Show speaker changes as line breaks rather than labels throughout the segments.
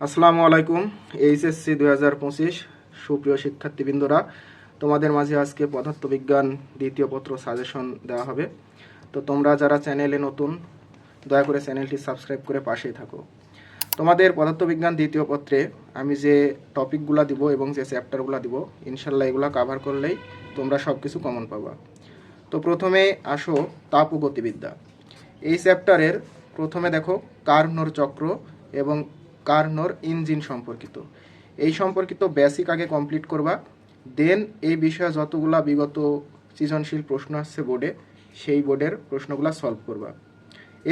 আসসালামু আলাইকুম। এইচএসসি 2025 সুপ্রিয় শিক্ষার্থীবৃন্দরা, তোমাদের মাঝে আজকে পদার্থবিজ্ঞান দ্বিতীয় পত্র সাজেশন দেওয়া হবে। তো তোমরা যারা চ্যানেলে নতুন, দয়া করে চ্যানেলটি সাবস্ক্রাইব করে পাশেই থাকো। তোমাদের পদার্থবিজ্ঞান দ্বিতীয় পত্রে আমি যে টপিকগুলো দিব এবং যে চ্যাপ্টারগুলো দিব, ইনশাল্লাহ এগুলো কাভার করলেই তোমরা সব কিছু কমন পাবা। তো প্রথমে আসো তাপ ও গতিবিদ্যা। এই চ্যাপ্টারের প্রথমে দেখো কার্নোর চক্র এবং কার্নোর ইঞ্জিন সম্পর্কিত। এই সম্পর্কিত বেসিক আগে কমপ্লিট করবা, দেন এই বিষয়ে যতগুলা বিগত সৃজনশীল প্রশ্ন আসছে বোর্ডে, সেই বোর্ডের প্রশ্নগুলো সলভ করবা।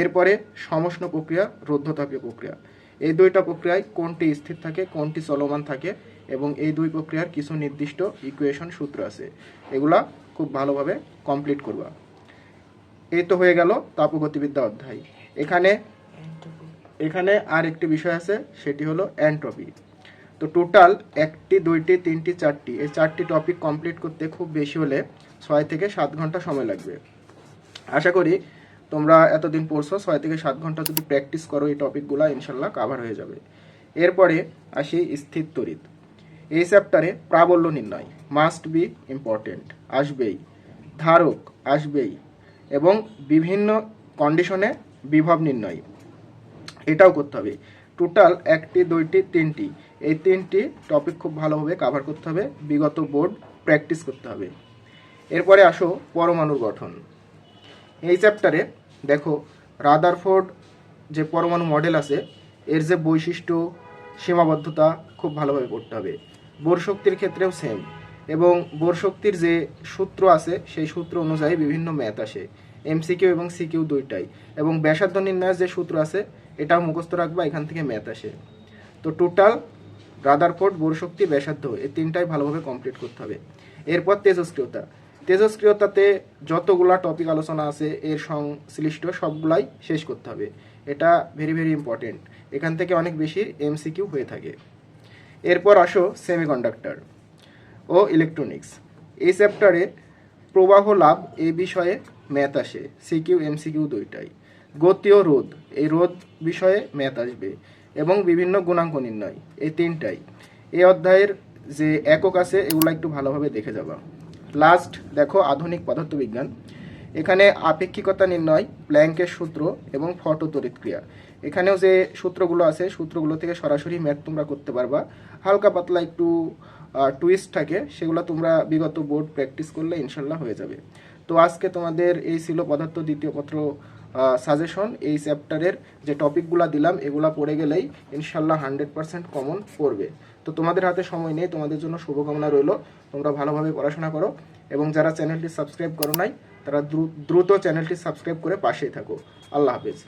এরপরে সমষ্ণ প্রক্রিয়া, রৌদ্রতাপীয় প্রক্রিয়া, এই দুইটা প্রক্রিয়ায় কোনটি স্থির থাকে, কোনটি চলমান থাকে, এবং এই দুই প্রক্রিয়ার কিছু নির্দিষ্ট ইকুয়েশন সূত্র আছে, এগুলা খুব ভালোভাবে কমপ্লিট করবা। এই তো হয়ে গেল তাপগতিবিদ্যা অধ্যায়। এখানে আর একটি বিষয় আছে, সেটি হলো এন্ট্রপি। তো টোটাল 1টি 2টি 3টি 4টি, এই 4টি টপিক কমপ্লিট করতে খুব বেশি হলে 6 থেকে 7 ঘন্টা সময় লাগবে। আশা করি তোমরা এতদিন পড়ছো, 6 থেকে 7 ঘন্টা যদি প্র্যাকটিস করো এই টপিকগুলো ইনশাল্লাহ কাভার হয়ে যাবে। এরপরে আসি স্থির তড়িৎ। এই চ্যাপ্টারে প্রাবল্য নির্ণয় মাস্ট বি ইম্পর্টেন্ট, আসবেই, ধারক আসবেই, এবং বিভিন্ন কন্ডিশনে বিভব নির্ণয় এটাও করতে হবে। টোটাল 1টি 2টি 3টি, এই 3টি টপিক খুব ভালোভাবে কাভার করতে হবে, বিগত বোর্ড প্র্যাকটিস করতে হবে। এরপরে আসো পরমাণুর গঠন। এই চ্যাপ্টারে দেখো রাদারফোর্ড যে পরমাণু মডেল আছে, এর যে বৈশিষ্ট্য, সীমাবদ্ধতা খুব ভালোভাবে পড়তে হবে। বোর শক্তির ক্ষেত্রেও সেম, এবং বোর শক্তির যে সূত্র আছে সেই সূত্র অনুযায়ী বিভিন্ন ম্যাথ আসে, এমসিকিউ এবং সিকিউ দুইটাই, এবং ব্যাসার্ধ নির্ণয়ের যে সূত্র আছে এটাও মুখস্থ রাখবা, এখান থেকে ম্যাথ আসে। তো টোটাল রাদারফোর্ড, বোর শক্তি, ব্যাসার্ধ, এই তিনটাই ভালোভাবে কমপ্লিট করতে হবে। এরপর তেজস্ক্রিয়তা। তেজস্ক্রিয়তাতে যতগুলা টপিক আলোচনা আছে এর সংশ্লিষ্ট সবগুলাই শেষ করতে হবে, এটা ভেরি ভেরি ইম্পর্টেন্ট, এখান থেকে অনেক বেশি এমসিকিউ হয়ে থাকে। এরপর আসো সেমিকন্ডাক্টর ও ইলেকট্রনিক্স। এই চ্যাপ্টারে প্রবাহ লাভ এই বিষয়ে ম্যাথ আসে, সিকিউ এমসিকিউ দুইটাই। গতি ও রোধ, এই রোধ বিষয়ে ম্যাথ আসবে, এবং বিভিন্ন গুণাঙ্ক নির্ণয়, এই তিনটাই। এই অধ্যায়ের যে একক আছে এগুলো একটু ভালোভাবে দেখে যাবা। লাস্ট দেখো আধুনিক পদার্থবিজ্ঞান। এখানে আপেক্ষিকতা নির্ণয়, প্ল্যাঙ্কের সূত্র, এবং ফটো তড়িৎক্রিয়া, এখানেও যে সূত্রগুলো আছে সূত্রগুলো থেকে সরাসরি ম্যাথ তোমরা করতে পারবা। হালকা পাতলা একটু টুইস্ট থাকে, সেগুলো তোমরা বিগত বোর্ড প্র্যাকটিস করলে ইনশাল্লাহ হয়ে যাবে। তো আজকে তোমাদের এই ছিল পদার্থ দ্বিতীয় পত্র সাজেশন। এই চ্যাপ্টারের যে টপিকগুলো দিলাম এগুলা পড়ে গেলেই ইনশাল্লাহ 100% কমন পড়বে। তো তোমাদের হাতে সময় নেই, তোমাদের জন্য শুভকামনা রইল, তোমরা ভালোভাবে পড়াশোনা করো, এবং যারা চ্যানেলটি সাবস্ক্রাইব করো নাই তারা দ্রুত চ্যানেলটি সাবস্ক্রাইব করে পাশেই থাকো। আল্লাহ হাফেজ।